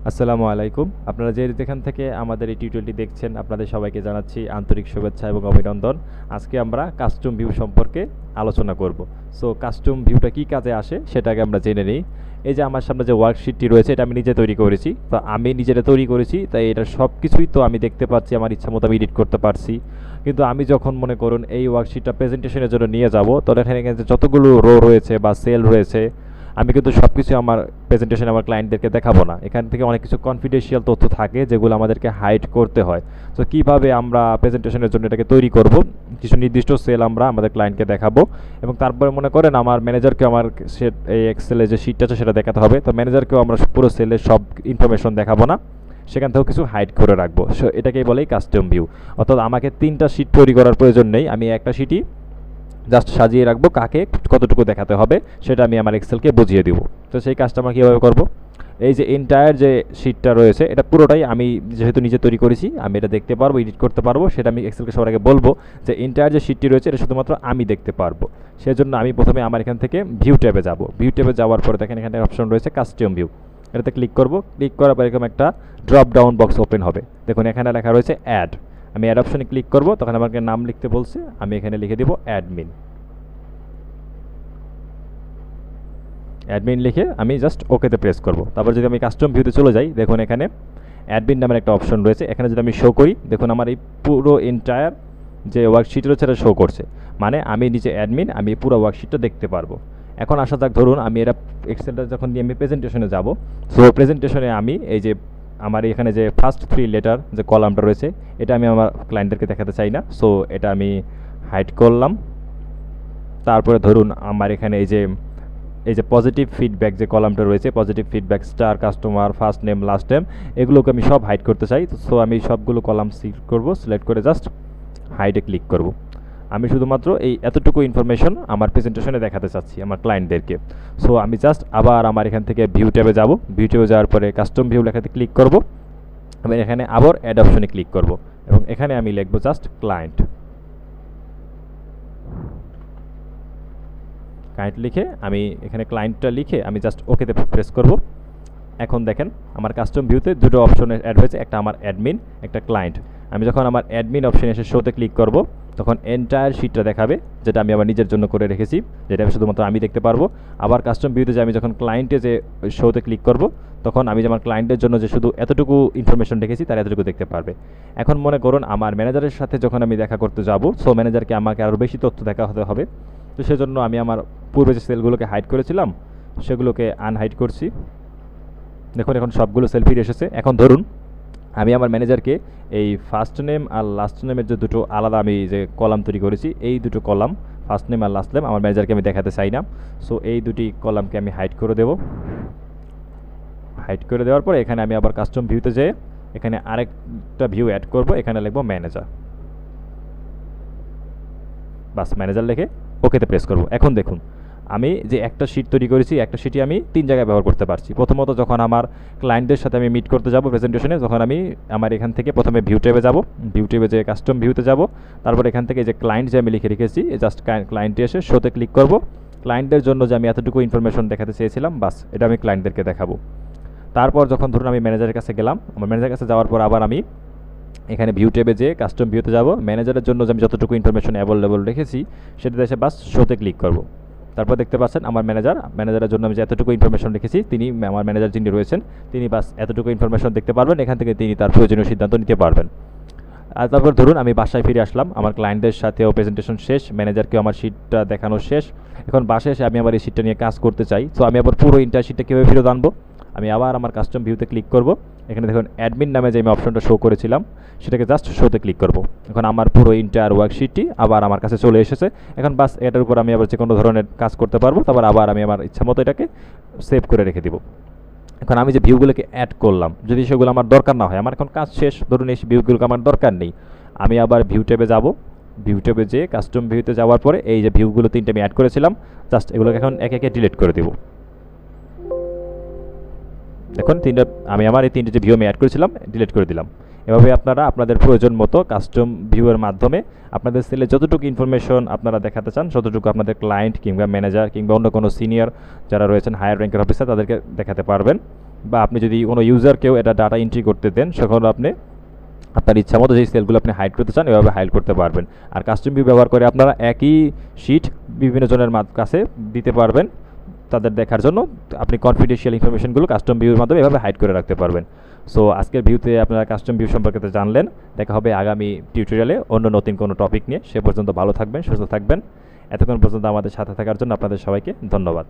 আসসালামু আলাইকুম। আপনারা যেখান থেকে আমাদের এই টিউটোরিয়ালটি দেখছেন আপনাদের সবাইকে জানাচ্ছি আন্তরিক শুভেচ্ছা এবং অভিনন্দন। আজকে আমরা কাস্টম ভিউ সম্পর্কে আলোচনা করব। সো কাস্টম ভিউটা কী কাজে আসে সেটাকে আমরা জেনে নিই। এই যে আমার সামনে যে ওয়ার্কশিটটি রয়েছে এটা আমি নিজে তৈরি করেছি। তো আমি নিজেরা তৈরি করেছি তাই এটা সব কিছুই তো আমি দেখতে পাচ্ছি, আমার ইচ্ছা মতো আমি এডিট করতে পারছি। কিন্তু আমি যখন মনে করুন এই ওয়ার্কশিটটা প্রেজেন্টেশনের জন্য নিয়ে যাব, তখন এখানে যতগুলো রো রয়েছে বা সেল রয়েছে আমি কিন্তু সব কিছু আমার প্রেজেন্টেশন আমার ক্লায়েন্টদেরকে দেখাবো না। এখান থেকে অনেক কিছু কনফিডেন্সিয়াল তথ্য থাকে যেগুলো আমাদেরকে হাইড করতে হয়। তো কীভাবে আমরা প্রেজেন্টেশনের জন্য এটাকে তৈরি করব, কিছু নির্দিষ্ট সেল আমরা আমাদের ক্লায়েন্টকে দেখাবো এবং তারপরে মনে করেন আমার ম্যানেজারকে আমার এই এক্সেলে যে শিটটা আছে সেটা দেখাতে হবে। তো ম্যানেজারকেও আমরা পুরো সেলের সব ইনফরমেশন দেখাবো না, সেখান থেকেও কিছু হাইড করে রাখবো। সো এটাকেই বলেই কাস্টম ভিউ। অর্থাৎ আমাকে 3টা শিট তৈরি করার প্রয়োজন নেই, আমি একটা শিটই জাস্ট সাজিয়ে রাখবো, কাকে কতটুকু দেখাতে হবে সেটা আমি আমার এক্সেলকে বুঝিয়ে দিব। তো সেই কাজটা আমরা কীভাবে করব, এই যে এন্টায়ার যে শিটটা রয়েছে এটা পুরোটাই আমি যেহেতু নিজে তৈরি করেছি আমি এটা দেখতে পারবো, এডিট করতে পারবো। সেটা আমি এক্সেলকে সবার আগে বলবো যে এন্টায়ার যে শিটটি রয়েছে এটা শুধুমাত্র আমি দেখতে পারবো। সেজন্য আমি প্রথমে আমার এখান থেকে ভিউ ট্যাবে যাব। ভিউ ট্যাবে যাওয়ার পরে দেখেন এখানে অপশন রয়েছে কাস্টম ভিউ, এটাতে ক্লিক করব। ক্লিক করার পর এরকম একটা ড্রপ ডাউন বক্স ওপেন হবে। দেখুন এখানে লেখা রয়েছে অ্যাড। আমি অ্যাড অপশনে ক্লিক করব, তখন আমাকে নাম লিখতে বলছে, আমি এখানে লিখে দিব অ্যাডমিন। অ্যাডমিন লিখে আমি জাস্ট ওকেতে প্রেস করব। তারপর যদি আমি কাস্টম ভিউতে চলে যাই, দেখুন এখানে অ্যাডমিন নামের একটা অপশন রয়েছে। এখানে যদি আমি শো করি, দেখুন আমার এই পুরো এন্টায়ার যে ওয়ার্কশিট রয়েছে এটা শো করছে, মানে আমি নিজে অ্যাডমিন, আমি পুরো ওয়ার্কশিটটা দেখতে পারবো। এখন আসা যাক, ধরুন আমি এটা এক্সেলটা যখন নিয়ে আমি প্রেজেন্টেশনে যাব, সো প্রেজেন্টেশনে আমি এই যে আমার এখানে যে ফার্স্ট 3 লেটার যে কলামটা রয়েছে এটা আমি আমার ক্লায়েন্টদেরকে দেখাতে চাই না। সো এটা আমি হাইড করলাম। তারপরে ধরুন আমার এখানে এই যে পজিটিভ ফিডব্যাক যে কলামটা রয়েছে, positive feedback, star, customer, first name, last name, এগুলোকে আমি সব হাইড করতে চাই। সো আমি সবগুলো কলাম সিলেক্ট করব, সিলেক্ট করে জাস্ট হাইডে ক্লিক করব। আমি শুধুমাত্র এই এতটুকু ইনফরমেশন আমার প্রেজেন্টেশনে দেখাতে চাচ্ছি আমার ক্লায়েন্টদেরকে। সো আমি জাস্ট আবার আমার এখান থেকে ভিউ ট্যাবে যাব। ভিউ ট্যাবে যাওয়ার পরে কাস্টম ভিউ লেখাতে ক্লিক করব। আমি এখানে আবার অ্যাড অপশনে ক্লিক করব এবং এখানে আমি লিখব জাস্ট ক্লায়েন্ট লিখে আমি এখানে ক্লায়েন্টটা লিখে আমি জাস্ট ওকেতে প্রেস করব। এখন দেখেন আমার কাস্টম ভিউতে দুটো অপশন অ্যাড হয়েছে, একটা আমার অ্যাডমিন, একটা ক্লায়েন্ট। আমি যখন আমার অ্যাডমিন অপশনে এসে শোতে ক্লিক করব তখন এন্টায়ার শিটটা দেখাবে, যেটা আমি আমার নিজের জন্য করে রেখেছি, যেটা শুধুমাত্র আমি দেখতে পারবো। আবার কাস্টম ভিউতে যে আমি যখন ক্লায়েন্টে যে শোতে ক্লিক করব তখন আমি যে আমার ক্লায়েন্টের জন্য যে শুধু এতটুকু ইনফরমেশন রেখেছি তার এতটুকু দেখতে পারবে। এখন মনে করুন আমার ম্যানেজারের সাথে যখন আমি দেখা করতে যাব, সো ম্যানেজারকে আমাকে আরও বেশি তথ্য দেখাতে হবে। তো সেজন্য আমি আমার পূর্বে যে সেলগুলোকে হাইড করেছিলাম সেগুলোকে আনহাইড করছি। দেখুন এখন সবগুলো সেল ফিরে এসেছে। এখন ধরুন আমি আমার ম্যানেজারকে এই ফার্স্ট নেম আর লাস্ট নেমের যে দুটো আলাদা আমি যে কলাম তৈরি করেছি, এই দুটো কলাম ফার্স্ট নেম আর লাস্ট নেম আমার ম্যানেজারকে আমি দেখাতে চাই না। সো এই দুটি কলামকে আমি হাইড করে দেব। হাইড করে দেওয়ার পরে এখানে আমি আবার কাস্টম ভিউতে যেয়ে এখানে আরেকটা ভিউ অ্যাড করব, এখানে লিখব ম্যানেজার। বাস ম্যানেজার লিখে ওকেতে প্রেস করব। এখন দেখুন আমি যে একটা শিট তৈরি করেছি, একটা শিটই আমি 3 জায়গায় ব্যবহার করতে পারছি। প্রথমত যখন আমার ক্লায়েন্টদের সাথে আমি মিট করতে যাব প্রেজেন্টেশনে, তখন আমি আমার এখান থেকে প্রথমে ভিউ ট্যাবে যাব, ভিউ ট্যাবে যে কাস্টম ভিউতে যাব, তারপর এখান থেকে যে ক্লায়েন্ট যে আমি লিখে রেখেছি জাস্ট ক্লায়েন্টে এসে শোতে ক্লিক করব। ক্লায়েন্টের জন্য যে আমি এতটুকু ইনফরমেশন দেখাতে চেয়েছিলাম, বাস এটা আমি ক্লায়েন্টদেরকে দেখাবো। তারপর যখন ধরুন আমি ম্যানেজারের কাছে গেলাম, আমার ম্যানেজারের কাছে যাওয়ার পর আবার আমি এখানে ভিউ ট্যাবে যে কাস্টম ভিউতে যাব, ম্যানেজারের জন্য যে আমি যতটুকু ইনফরমেশন অ্যাভেলেবল রেখেছি সেটাতে এসে বাস শোতে ক্লিক করব। তারপর দেখতে পাচ্ছেন আমার ম্যানেজারের জন্য আমি যে এতটুকু ইনফরমেশন রেখেছি, তিনি আমার ম্যানেজার যিনি রয়েছেন তিনি বাস এতটুকু ইনফরমেশন দেখতে পারবেন, এখান থেকে তিনি তার প্রয়োজনীয় সিদ্ধান্ত নিতে পারবেন। আর তারপর ধরুন আমি বাসায় ফিরে আসলাম, আমার ক্লায়েন্টদের সাথেও প্রেজেন্টেশন শেষ, ম্যানেজারকেও আমার শিটটা দেখানো শেষ। এখন বাসায় এসে আমি আবার এই শিটটা নিয়ে কাজ করতে চাই। তো আমি আবার পুরো ইন্টার শিটটা কীভাবে ফেরত আনবো, আমি আবার আমার কাস্টম ভিউতে ক্লিক করব। এখানে দেখুন অ্যাডমিন নামে যে আমি অপশনটা শো করেছিলাম সেটাকে জাস্ট শোতে ক্লিক করব। এখন আমার পুরো ইন্টায়ার ওয়ার্কশিটটি আবার আমার কাছে চলে এসেছে। এখন বাস এটার উপর আমি আবার যে কোনো ধরনের কাজ করতে পারবো, তারপর আবার আমি আমার ইচ্ছা মতো এটাকে সেভ করে রেখে দিব। এখন আমি যে ভিউগুলোকে অ্যাড করলাম যদি সেগুলো আমার দরকার না হয়, আমার এখন কাজ শেষ, ধরুন এই ভিউগুলোকে আমার দরকার নেই, আমি আবার ভিউ ট্যাবে যাব। ভিউ ট্যাবে যেয়ে কাস্টম ভিউতে যাওয়ার পরে এই যে ভিউগুলো 3টে আমি অ্যাড করেছিলাম জাস্ট এগুলোকে এখন একে একে ডিলিট করে দেবো। দেখুন আমি আমার এই 3টে যে ভিউ আমি অ্যাড করেছিলাম ডিলিট করে দিলাম। এভাবে আপনারা আপনাদের প্রয়োজন মতো কাস্টম ভিউয়ের মাধ্যমে আপনাদের সেলে যতটুকু ইনফরমেশন আপনারা দেখাতে চান ততটুকু আপনাদের ক্লায়েন্ট কিংবা ম্যানেজার কিংবা অন্য কোনো সিনিয়র যারা রয়েছেন হায়ার র্যাঙ্কের অফিসার তাদেরকে দেখাতে পারবেন। বা আপনি যদি কোনো ইউজারকেও এটা ডাটা এন্ট্রি করতে দেন, সেখানে আপনি আপনার ইচ্ছা মতো যেই সেলগুলো আপনি হাইড করতে চান এভাবে হাইড করতে পারবেন। আর কাস্টম ভিউ ব্যবহার করে আপনারা একই শিট বিভিন্ন জনের কাছে দিতে পারবেন তাদের দেখার জন্য। আপনি কনফিডেন্সিয়াল ইনফরমেশনগুলো কাস্টম ভিউর মাধ্যমে এভাবে হাইড করে রাখতে পারবেন। সো আজকের ভিউতে আপনারা কাস্টম ভিউ সম্পর্কে জানলেন। দেখা হবে আগামী টিউটোরিয়ালে অন্য নতুন কোনো টপিক নিয়ে। সে পর্যন্ত ভালো থাকবেন, সুস্থ থাকবেন। এতক্ষণ পর্যন্ত আমাদের সাথে থাকার জন্য আপনাদের সবাইকে ধন্যবাদ।